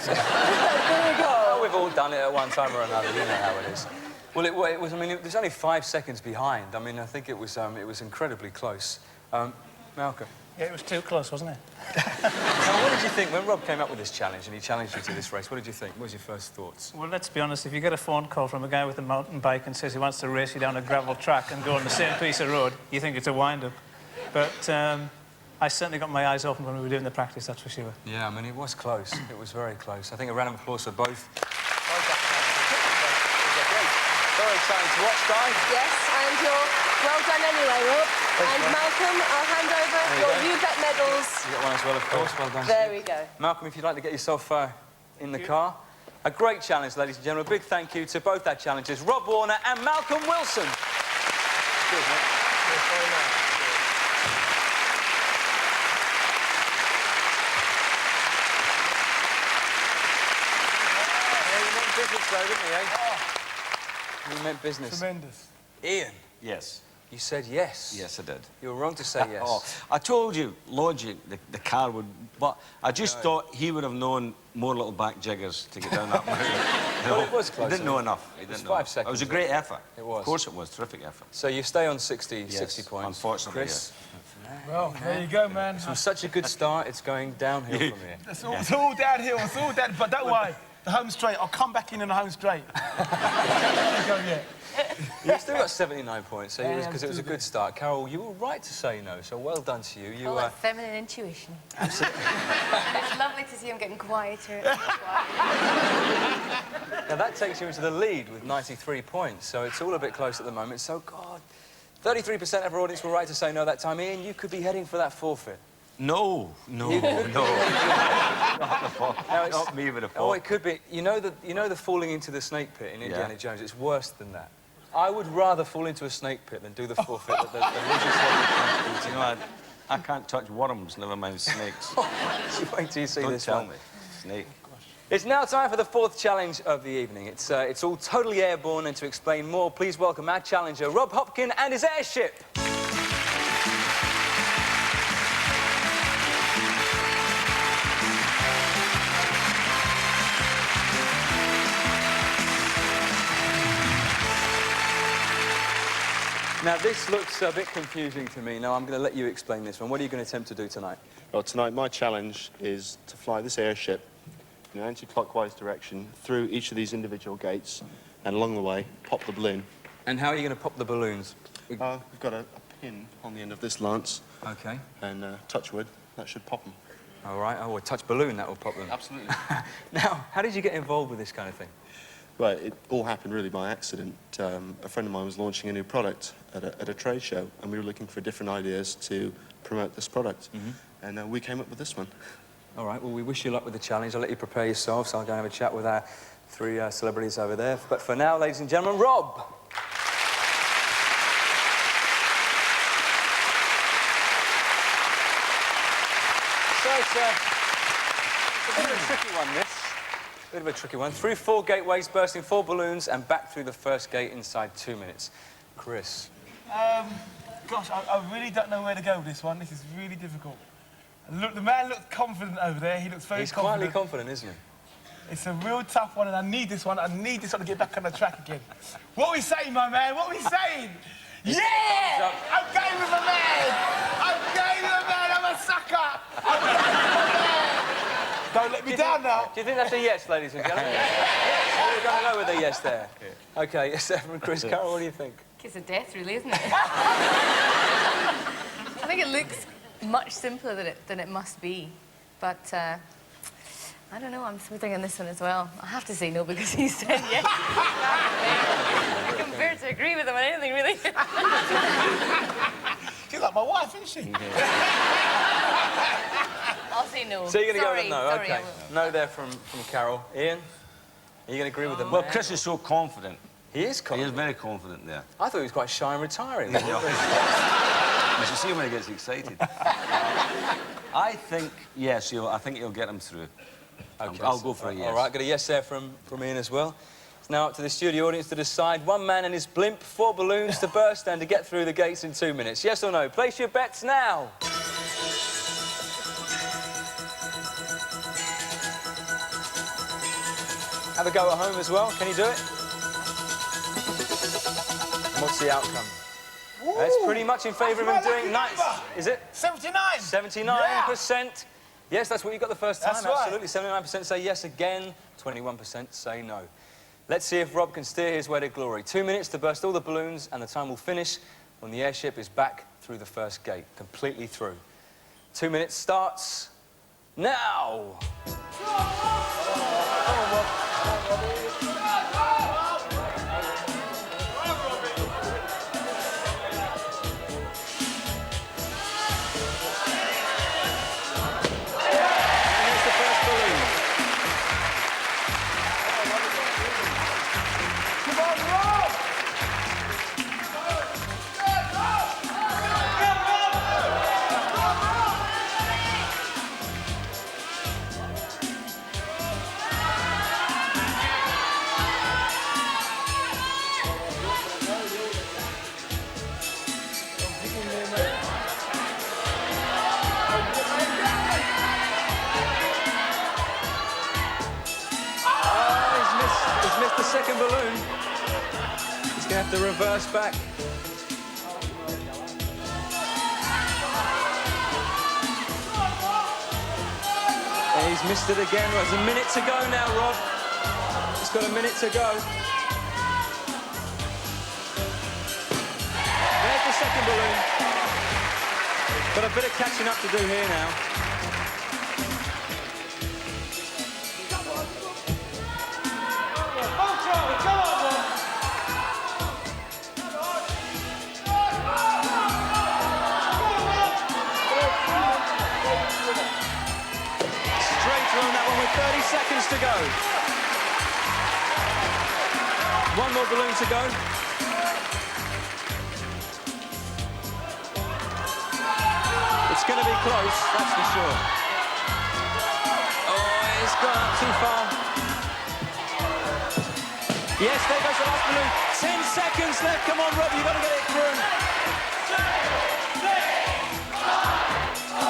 Speaker 3: Oh, we've all done it at one time or another, you know how it is. Well, it was, I mean, it was only 5 seconds behind. I mean, I think it was incredibly close. Malcolm?
Speaker 1: Yeah, it was too close, wasn't it?
Speaker 3: Now, what did you think when Rob came up with this challenge and he challenged you to this race? What did you think? What was your first thoughts?
Speaker 1: Well, let's be honest, if you get a phone call from a guy with a mountain bike and says he wants to race you down a gravel track and go on the same piece of road, you think it's a wind-up. But I certainly got my eyes open when we were doing the practice, that's for sure.
Speaker 3: Yeah, I mean, it was close. It was very close. I think a round of applause for both. Very exciting to watch, Di.
Speaker 4: Yes, and you're well done anyway, Rob. And Malcolm, I'll hand over your UBET medals.
Speaker 3: You got one as well, of course. Well done.
Speaker 4: There we go.
Speaker 3: Malcolm, if you'd like to get yourself in the car. A great challenge, ladies and gentlemen. A big thank you to both our challengers, Rob Warner and Malcolm Wilson. Cheers, mate. Cheers very much. You meant business, though, didn't you, eh? You meant business.
Speaker 5: Tremendous.
Speaker 3: Ian.
Speaker 8: Yes.
Speaker 3: You said yes.
Speaker 8: Yes, I did.
Speaker 3: You were wrong to say yes.
Speaker 8: Oh, I told you, logic, the car would... But I just thought he would have known more little back jiggers to get down that mountain.
Speaker 3: Well, it was close.
Speaker 8: He didn't know enough.
Speaker 3: It was 5 seconds.
Speaker 8: It was a great effort.
Speaker 3: It was.
Speaker 8: Of course it was. Terrific effort.
Speaker 3: So you stay on 60
Speaker 8: Yes,
Speaker 3: points.
Speaker 8: unfortunately,
Speaker 3: Chris?
Speaker 5: Well, there you go, man.
Speaker 3: From such a good start, it's going downhill from here.
Speaker 5: It's all downhill. It's all down. But don't worry. The home straight. I'll come back in the home straight.
Speaker 3: You've still got 79 points, so
Speaker 5: Yeah,
Speaker 3: because it was a good start. Carol, you were right to say no, so well done to you.
Speaker 6: Oh, that feminine intuition.
Speaker 3: Absolutely.
Speaker 6: It's lovely to see him getting quieter.
Speaker 3: Now, that takes you into the lead with 93 points, so it's all a bit close at the moment. So, God, 33% of our audience were right to say no that time. Ian, you could be heading for that forfeit.
Speaker 8: No.
Speaker 3: Now,
Speaker 8: Not me with a fork.
Speaker 3: Oh, it could be. You know the falling into the snake pit in Indiana Jones? It's worse than that. I would rather fall into a snake pit than do the forfeit that the legislature.
Speaker 8: You know, I can't touch worms, never mind snakes.
Speaker 3: Wait till you see
Speaker 8: Don't
Speaker 3: this
Speaker 8: tell
Speaker 3: one.
Speaker 8: me. Snake.
Speaker 3: It's now time for the fourth challenge of the evening. It's all totally airborne, and to explain more, please welcome our challenger, Rob Hopkin, and his airship. Now, this looks a bit confusing to me. Now, I'm going to let you explain this one. What are you going to attempt to do tonight?
Speaker 7: Well, tonight my challenge is to fly this airship in an anti-clockwise direction through each of these individual gates, and along the way, pop the balloon.
Speaker 3: And how are you going to pop the balloons?
Speaker 7: We've got a pin on the end of this lance.
Speaker 3: OK.
Speaker 7: And touch wood, that should pop them.
Speaker 3: All right. Oh, a touch balloon, that will pop them.
Speaker 7: Absolutely.
Speaker 3: Now, how did you get involved with this kind of thing?
Speaker 7: Well, it all happened really by accident. A friend of mine was launching a new product at a trade show, and we were looking for different ideas to promote this product. And we came up with this one.
Speaker 3: All right, well, we wish you luck with the challenge. I'll let you prepare yourself, so I'll go and have a chat with our three celebrities over there. But for now, ladies and gentlemen, Rob. So it's a bit of a tricky one, this. Bit of a tricky one. Through 4 gateways, bursting 4 balloons, and back through the first gate inside 2 minutes. Chris.
Speaker 5: Gosh, I really don't know where to go with this one. This is really difficult. Look, the man looks confident over there. He looks very confident.
Speaker 3: He's quietly confident, isn't he?
Speaker 5: It's a real tough one, and I need this one. I need this one to get back on the track again. What are we saying, my man? What are we saying? Yeah! I'm going with my man! I'm going with my man! I'm a sucker! I'm going with my man! Don't let me down now.
Speaker 3: Do you think that's a yes, ladies and gentlemen? Yes. We're going to go with a yes there. OK, yes, from Chris. Carol, what do you think?
Speaker 6: Kiss of death, really, isn't it? I think it looks much simpler than it must be. But, I don't know, I'm smoothing on this one as well. I have to say no because he said yes. I can bear to agree with him on anything, really.
Speaker 5: She's like my wife, isn't she?
Speaker 6: I'll say no.
Speaker 3: So you're going to go with no?
Speaker 6: Sorry,
Speaker 3: OK. No there from Carol. Ian, are you going to agree with them?
Speaker 8: Well, Chris is so confident.
Speaker 3: He is confident?
Speaker 8: He is very confident there.
Speaker 3: I thought he was quite shy and retiring.
Speaker 8: You should see him when he gets excited. I think, yes, I think he'll get him through. Okay, I'll go for a yes.
Speaker 3: All right, got a yes there from Ian as well. It's now up to the studio audience to decide. 1 man and his blimp, 4 balloons to burst and to get through the gates in 2 minutes. Yes or no? Place your bets now. Have a go at home as well. Can you do it? And what's the outcome? It's pretty much in favour of him doing nice. Is it?
Speaker 5: 79.
Speaker 3: 79%.
Speaker 5: Yeah.
Speaker 3: Yes, that's what you got the first time.
Speaker 5: That's right.
Speaker 3: Absolutely. 79% say yes again. 21% say no. Let's see if Rob can steer his way to glory. 2 minutes to burst all the balloons, and the time will finish when the airship is back through the first gate, completely through. 2 minutes starts now. Second balloon. He's going to have to reverse back. And he's missed it again. There's a minute to go now, Rob. He's got a minute to go. There's the second balloon. Got a bit of catching up to do here now. With 30 seconds to go. 1 more balloon to go. It's going to be close, that's for sure. Oh, it's gone up too far. Yes, there goes the last balloon. 10 seconds left. Come on, Rob, you've got to get it through. 6, 5, 4,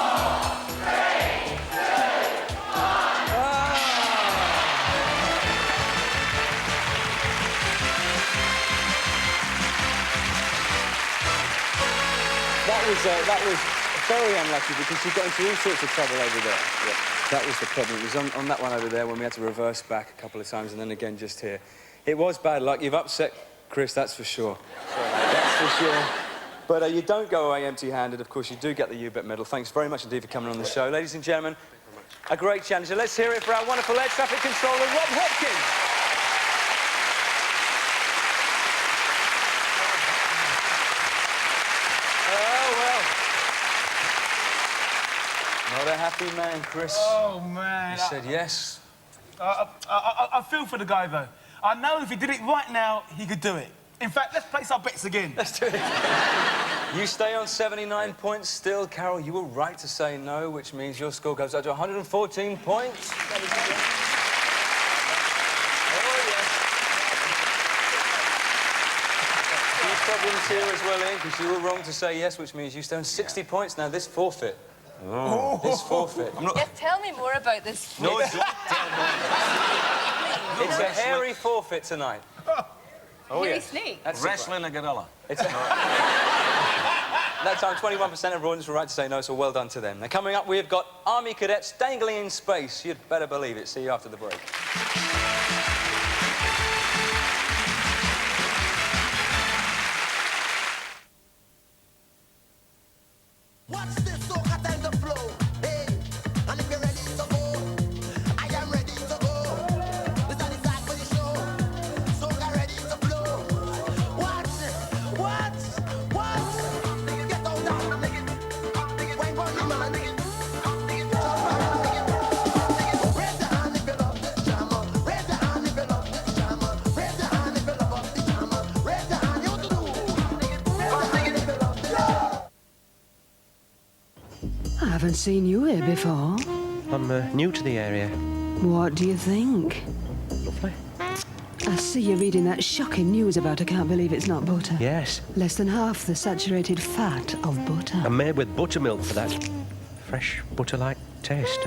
Speaker 3: 3, 2, 1. That was very unlucky because you got into all sorts of trouble over there. Yeah. That was the problem. It was on that one over there when we had to reverse back a couple of times and then again just here. It was bad luck. You've upset Chris, that's for sure. That's for sure. But you don't go away empty-handed. Of course, you do get the U-Bet medal. Thanks very much indeed for coming on the show. Ladies and gentlemen, a great challenger. Let's hear it for our wonderful air traffic controller, Rob Hopkins. Not a happy man, Chris.
Speaker 5: Oh, man.
Speaker 3: He said yes.
Speaker 5: I feel for the guy, though. I know if he did it right now, he could do it. In fact, let's place our bets again.
Speaker 3: Let's do it. You stay on 79 points still. Carol, you were right to say no, which means your score goes up to 114 points. Oh, yes. A few problems here as well, Ian, because you were wrong to say yes, which means you stay on 60 points. Now, this forfeit. Oh. This forfeit.
Speaker 6: Yes, tell me more about this.
Speaker 3: No, don't tell me. It's a hairy forfeit tonight. Oh,
Speaker 6: hairy
Speaker 3: yes.
Speaker 6: snake?
Speaker 3: That's
Speaker 8: wrestling a gorilla.
Speaker 3: It's that time, 21% of audience were right to say no, so well done to them. Now, coming up, we've got Army cadets dangling in space. You'd better believe it. See you after the break.
Speaker 9: I haven't seen you here before.
Speaker 22: I'm new to the area.
Speaker 9: What do you think?
Speaker 22: Lovely.
Speaker 9: I see you're reading that shocking news about I can't believe it's not butter.
Speaker 22: Yes.
Speaker 9: Less than half the saturated fat of butter.
Speaker 22: I'm made with buttermilk for that fresh butter-like taste.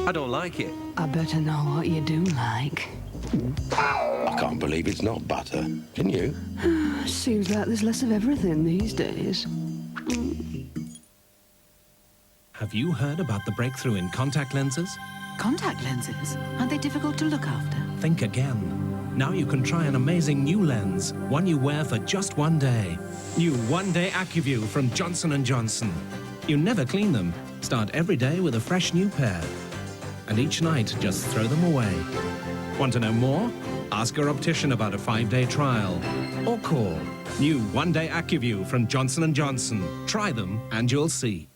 Speaker 22: I don't like it.
Speaker 9: I better know what you do like.
Speaker 17: I can't believe it's not butter. Can you?
Speaker 9: Seems like there's less of everything these days.
Speaker 23: Have you heard about the breakthrough in contact lenses?
Speaker 24: Contact lenses? Aren't they difficult to look after?
Speaker 23: Think again. Now you can try an amazing new lens, one you wear for just one day. New one-day AccuView from Johnson & Johnson. You never clean them. Start every day with a fresh new pair. And each night, just throw them away. Want to know more? Ask your optician about a 5-day trial. Or call. New one-day AccuView from Johnson & Johnson. Try them and you'll see.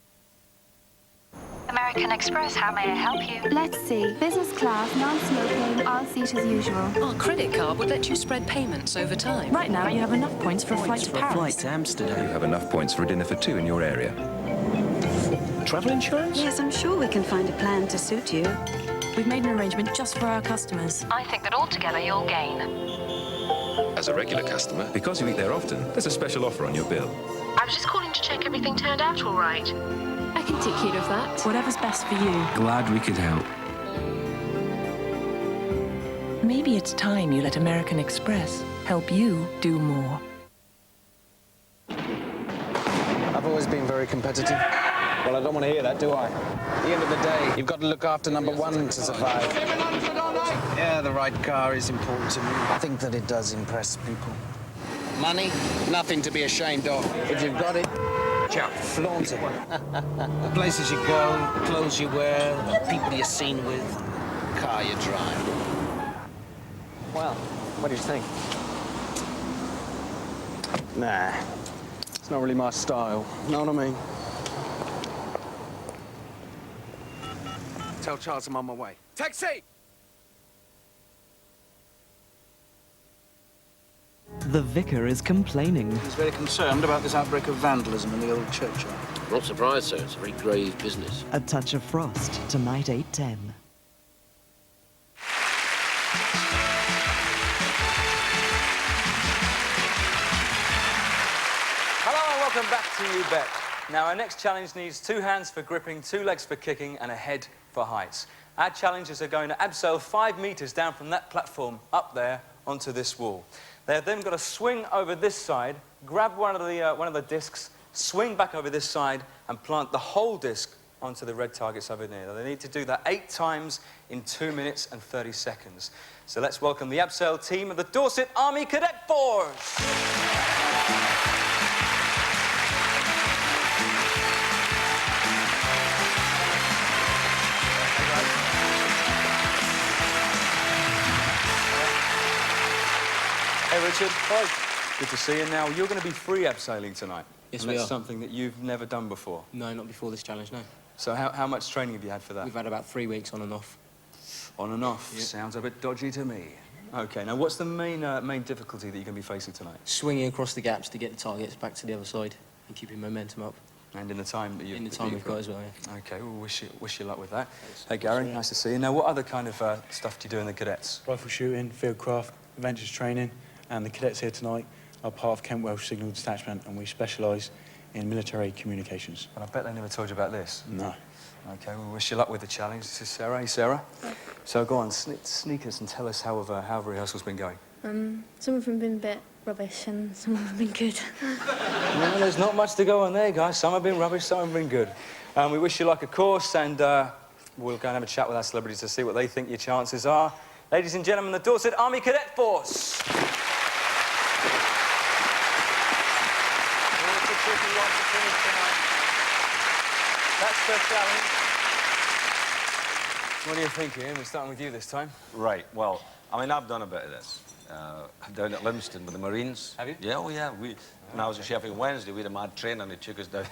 Speaker 25: American Express, how may I help you?
Speaker 26: Let's see. Business class, non-smoking, all seat as usual.
Speaker 27: Our credit card would let you spread payments over time.
Speaker 24: Right now, you have enough points for a flight to Paris.
Speaker 22: Flight to Amsterdam.
Speaker 28: You have enough points for a dinner for 2 in your area.
Speaker 22: Travel insurance?
Speaker 26: Yes, I'm sure we can find a plan to suit you.
Speaker 24: We've made an arrangement just for our customers.
Speaker 25: I think that altogether you'll gain.
Speaker 28: As a regular customer, because you eat there often, there's a special offer on your bill.
Speaker 25: I was just calling to check everything turned out all right.
Speaker 24: I can take care of that. Whatever's best for you.
Speaker 28: Glad we could help.
Speaker 29: Maybe it's time you let American Express help you do more.
Speaker 30: I've always been very competitive. Well, I don't want to hear that, do I? At the end of the day, you've got to look after number one to survive. Yeah, the right car is important to me. I think that it does impress people. Money, nothing to be ashamed of. If you've got it, flaunt it. The places you go, clothes you wear, the people you're seen with, the car you drive. Well, what do you think? Nah, it's not really my style. Know what I mean? Tell Charles I'm on my way. Taxi!
Speaker 31: The vicar is complaining.
Speaker 30: He's very concerned about this outbreak of vandalism in the old churchyard.
Speaker 32: I'm not surprised, sir. It's a very grave business.
Speaker 31: A Touch of Frost, tonight 8:10.
Speaker 3: back to you, Bet. Now, our next challenge needs 2 hands for gripping, 2 legs for kicking, and a head for heights. Our challengers are going to abseil 5 metres down from that platform up there onto this wall. They've then got to swing over this side, grab one of the discs, swing back over this side, and plant the whole disc onto the red targets over there. They need to do that 8 times in 2 minutes and 30 seconds. So let's welcome the abseil team of the Dorset Army Cadet Force. Hey, Richard. Hi. Good to see you. Now, you're going to be free abseiling tonight.
Speaker 2: Yes,
Speaker 3: and
Speaker 2: we
Speaker 3: that's
Speaker 2: are.
Speaker 3: something that you've never done before.
Speaker 2: No, not before this challenge, no.
Speaker 3: So how much training have you had for that?
Speaker 2: We've had about 3 weeks on and off.
Speaker 3: On and off?
Speaker 2: Yep.
Speaker 3: Sounds a bit dodgy to me. OK, now what's the main difficulty that you're going to be facing tonight?
Speaker 2: Swinging across the gaps to get the targets back to the other side and keeping momentum up.
Speaker 3: And in the time that
Speaker 2: In the time we've got as well, yeah.
Speaker 3: OK, well, wish you luck with that. Hey, Gary, nice to see you. Now, what other kind of stuff do you do in the cadets?
Speaker 10: Rifle shooting, fieldcraft, adventures training, and the cadets here tonight are part of Kent Welsh Signal Detachment, and we specialise in military communications.
Speaker 3: But I bet they never told you about this.
Speaker 10: No.
Speaker 3: OK, well, wish you luck with the challenge. This is Sarah. Hey, Sarah. So go on, sneak us and tell us how rehearsal's been going.
Speaker 11: Some of them have been a bit rubbish and some of them have been good.
Speaker 3: Well, there's not much to go on there, guys. Some have been rubbish, some have been good. We wish you luck, of course, and we'll go and have a chat with our celebrities to see what they think your chances are. Ladies and gentlemen, the Dorset Army Cadet Force. That's the challenge. What do you think, Ian? We're starting with you this time.
Speaker 8: Right, well, I mean, I've done a bit of this. Down at Livingston with the Marines.
Speaker 3: Have you?
Speaker 8: Yeah, oh yeah. When I was at Sheffield Wednesday, we had a mad train and they took us down.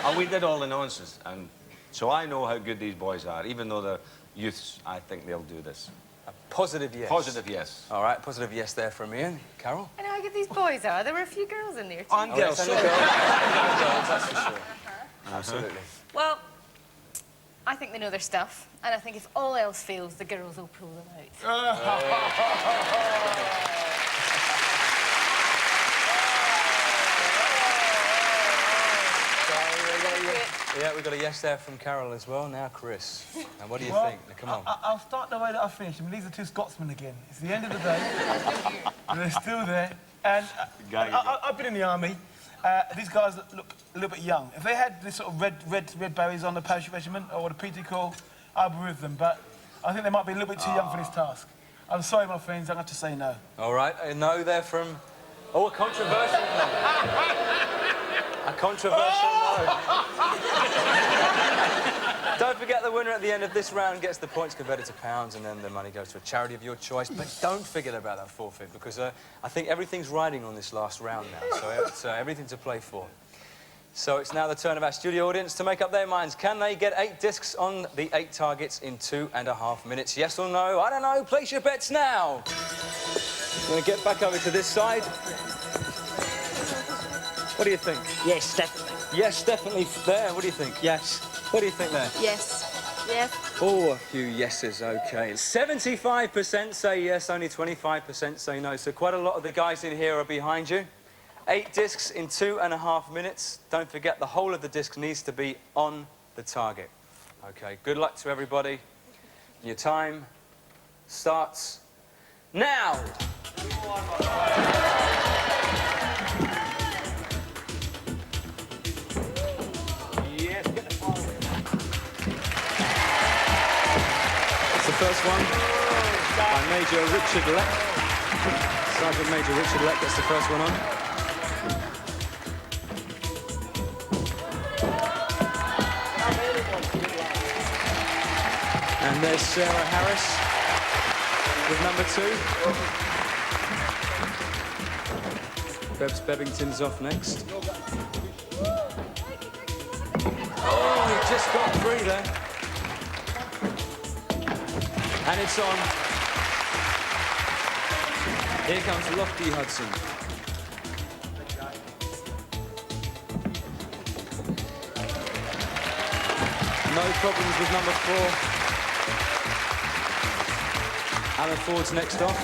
Speaker 8: And we did all the nonsense. And so I know how good these boys are. Even though they're youths, I think they'll do this.
Speaker 3: A positive yes.
Speaker 8: Positive yes.
Speaker 3: All right, positive yes there from Ian. Carol?
Speaker 6: I know how good these boys are. There were a few girls in there, too.
Speaker 8: And girls,
Speaker 3: yes,
Speaker 8: sorry.
Speaker 3: girls, that's for sure. Absolutely.
Speaker 6: Well, I think they know their stuff, and I think if all else fails, the girls will pull them out.
Speaker 3: Yeah, we've got a yes there from Carol as well. Now, Chris. And what do you think? Now, come on.
Speaker 5: I'll start the way that I finished. I mean, these are 2 Scotsmen again. It's the end of the day. And they're still there. And I've been in the army. These guys look a little bit young. If they had this sort of red berets on the parachute regiment or the PT Corps, I'd be with them. But I think they might be a little bit too young for this task. I'm sorry, my friends. I'm going to have to say no.
Speaker 3: All right, a no there from... Oh, a controversial no. A controversial no. Don't forget the winner at the end of this round gets the points converted to pounds, and then the money goes to a charity of your choice. But don't forget about that forfeit, because I think everything's riding on this last round now, so it's everything to play for. So it's now the turn of our studio audience to make up their minds. Can they get 8 discs on the 8 targets in 2.5 minutes? Yes or no? I don't know. Place your bets now. I'm going to get back over to this side. What do you think?
Speaker 12: Yes, definitely.
Speaker 3: Yes, definitely there. What do you think?
Speaker 12: Yes.
Speaker 3: What do you think there?
Speaker 11: Yes. Yes.
Speaker 3: Oh, a few yeses, OK. 75% say yes, only 25% say no. So quite a lot of the guys in here are behind you. 8 discs in 2.5 minutes. Don't forget, the whole of the disc needs to be on the target. OK, good luck to everybody. Your time starts now. Yes, get the fire. It's the first one by Major Richard Leck. Sergeant Major Richard Leck gets the first one on. And there's Sarah Harris with number 2. Bebs Bebbington's off next. Oh, he just got 3 there. And it's on. Here comes Lofty Hudson. No problems with number 4. Alan Ford's next off.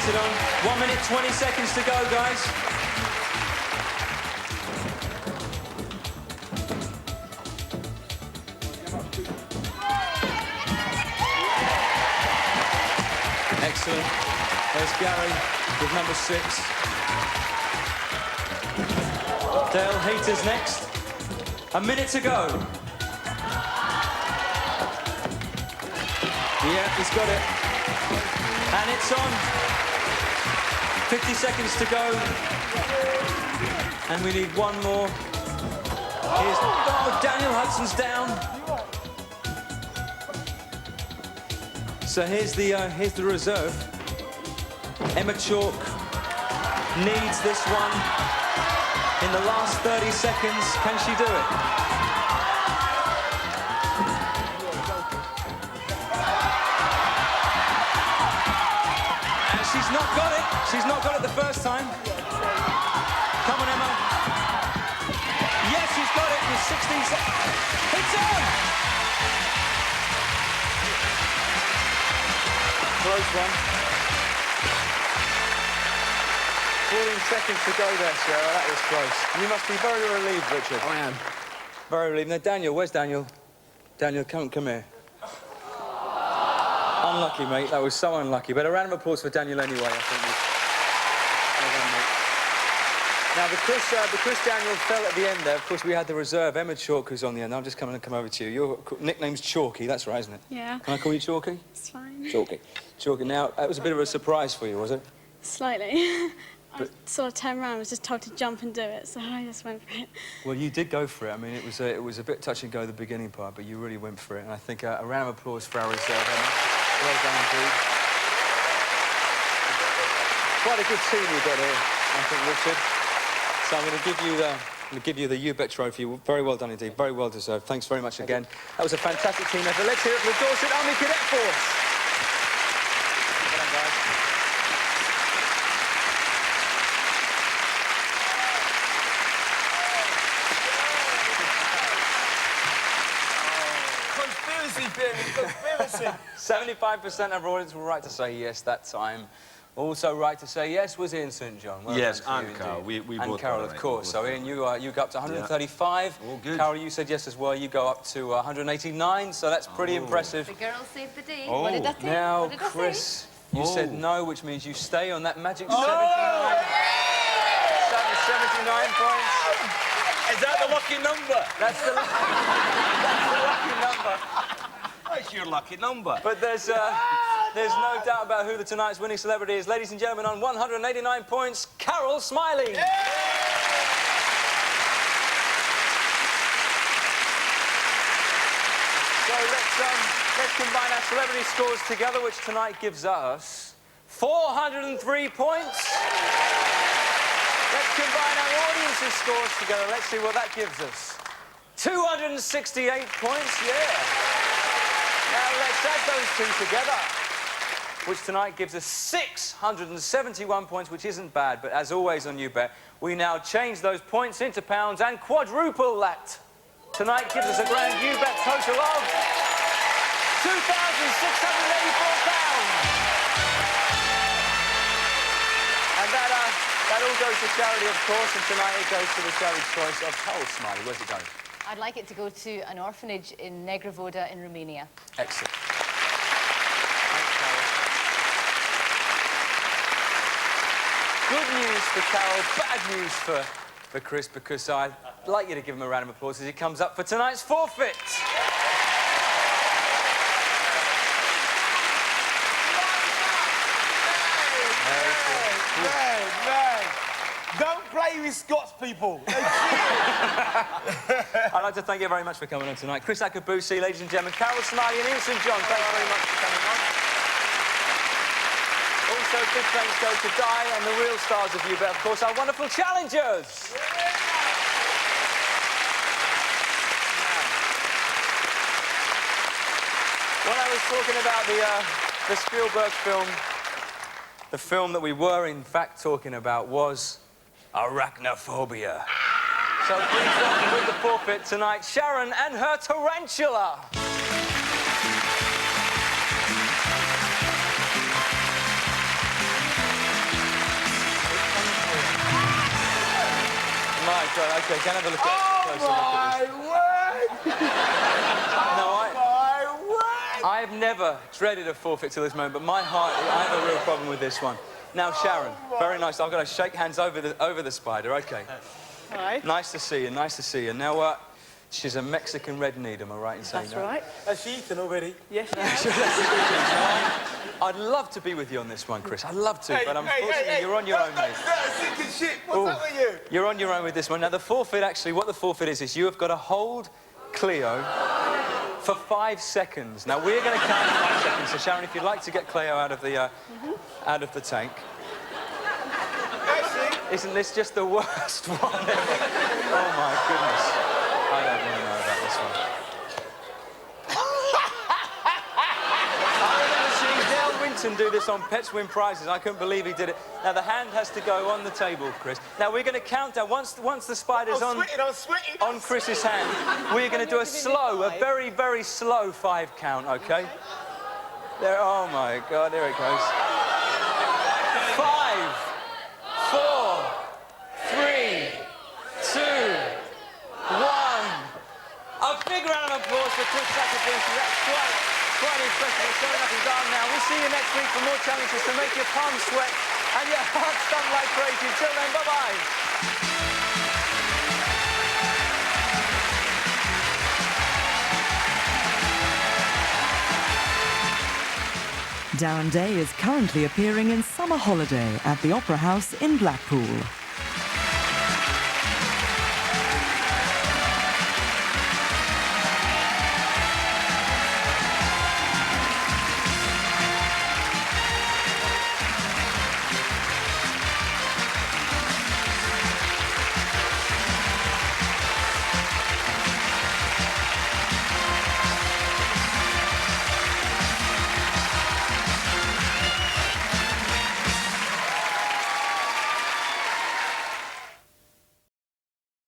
Speaker 3: it on. 1 minute, 20 seconds to go, guys. Excellent. There's Gary with number 6. Dale Hayter's next. A minute to go. Yeah, he's got it. And it's on. 50 seconds to go. And we need one more. Here's... Oh, Daniel Hudson's down. So here's the reserve. Emma Chalk needs this one in the last 30 seconds. Can she do it? And she's not got it. She's not got it the first time. Come on, Emma. Yes, she's got it with 16 seconds. It's on! Close one. 14 seconds to go there, Sarah. That was close. You must be very relieved, Richard.
Speaker 2: I am.
Speaker 3: Very relieved. Now, Daniel, where's Daniel? Daniel, come here. Unlucky, mate. That was so unlucky. But a round of applause for Daniel anyway, I think. Well done, mate. Now, because Daniel fell at the end there, of course, we had the reserve, Emma Chalk, who's on the end. I'm just coming to come over to you. Your nickname's Chalky, that's right, isn't it?
Speaker 11: Yeah.
Speaker 3: Can I call you Chalky?
Speaker 11: It's fine.
Speaker 3: Chalky. Chalky. Now, that was a bit of a surprise for you, was it?
Speaker 11: Slightly. I sort of turned around, was just told to jump and do it, so I just went for it.
Speaker 3: Well, you did go for it. I mean, it was a bit touch and go the beginning part, but you really went for it. And I think a round of applause for our reserve, Emma. Well done indeed. Quite a good team you've got here, I think, Richard. So I'm going to give you the You Bet trophy. Very well done indeed. Very well deserved. Thanks very much again. That was a fantastic team effort. Let's hear it for the Dorset Army Cadet Force. Well done, guys.
Speaker 5: Conspiracy.
Speaker 3: 75% of our audience were right to say yes that time. Also right to say yes was Ian St John. Well
Speaker 8: yes,
Speaker 3: done to
Speaker 8: and
Speaker 3: you,
Speaker 8: Carol. We
Speaker 3: and
Speaker 8: both
Speaker 3: Carol,
Speaker 8: got it
Speaker 3: of
Speaker 8: right.
Speaker 3: course. So Ian, you go up to 135.
Speaker 8: Yeah. All good.
Speaker 3: Carol, you said yes as well. You go up to 189. So that's pretty impressive.
Speaker 6: The girl saved the day.
Speaker 8: Oh.
Speaker 6: What did that say?
Speaker 3: Now,
Speaker 6: What did that
Speaker 3: Chris,
Speaker 6: say?
Speaker 3: you said no, which means you stay on that magic 79 points.
Speaker 8: Is that the lucky number?
Speaker 3: That's the lucky number.
Speaker 8: That's your lucky number.
Speaker 3: But there's no doubt about who tonight's winning celebrity is. Ladies and gentlemen, on 189 points, Carol Smiley. Yeah! So let's combine our celebrity scores together, which tonight gives us 403 points. Let's combine our audience's scores together. Let's see what that gives us. 268 points, yeah. Now let's add those two together, which tonight gives us 671 points, which isn't bad, but as always on You Bet, we now change those points into pounds and quadruple that. Tonight gives us a grand You Bet total of £2,684. And that all goes to charity, of course, and tonight it goes to the charity choice of Carol Smiley. Where's it going?
Speaker 6: I'd like it to go to an orphanage in Negravoda in Romania.
Speaker 3: Excellent. Good news for Carol, bad news for Chris, because I'd like you to give him a round of applause as he comes up for tonight's forfeit.
Speaker 5: Man. Don't play with Scots people.
Speaker 3: I'd like to thank you very much for coming on tonight. Chris Akabusi, ladies and gentlemen, Carol Smiley and Ian St John, thank you very much for coming on. Also, big thanks go to Di and the real stars of You Bet, of course, our wonderful challengers. When I was talking about the Spielberg film, the film that we were, in fact, talking about was Arachnophobia. So please welcome with the forfeit tonight, Sharon and her tarantula. Okay, can I have a look at closer look at this? I have never dreaded a forfeit till this moment, but my heart, I have a real problem with this one. Now, Sharon, very nice. I've got to shake hands over the spider. Okay.
Speaker 1: Hi.
Speaker 3: Nice to see you. Nice to see you. Now, she's a Mexican red need, am I right in saying that?
Speaker 1: That's right.
Speaker 5: Has she eaten already?
Speaker 1: Yes,
Speaker 3: I'd love to be with you on this one, Chris. I'd love to, but unfortunately, you're on your own, mate.
Speaker 5: Sinking ship. What's up with you?
Speaker 3: You're on your own with this one. Now, the forfeit, actually, what the forfeit is you have got to hold Cleo for 5 seconds. Now, we're going to count 5 seconds. So, Sharon, if you'd like to get Cleo out of the tank. Isn't this just the worst one ever? Oh, my goodness. I don't want to know about this one. Dale Winton do this on Pets Win Prizes. I couldn't believe he did it. Now, the hand has to go on the table, Chris. Now, we're going to count down. Once the spider's on Chris's hand, we're going to do a very, very slow 5 count, OK? There, oh, my God, here it goes. 5, 4, 3, 2, 1. A big round of applause for Chris Sakabushi. That's quite impressive. He's showing up his arm now. We'll see you next week for more challenges to make your palms sweat and your heart stomp like crazy. Till then, bye-bye.
Speaker 31: Darren Day is currently appearing in Summer Holiday at the Opera House in Blackpool.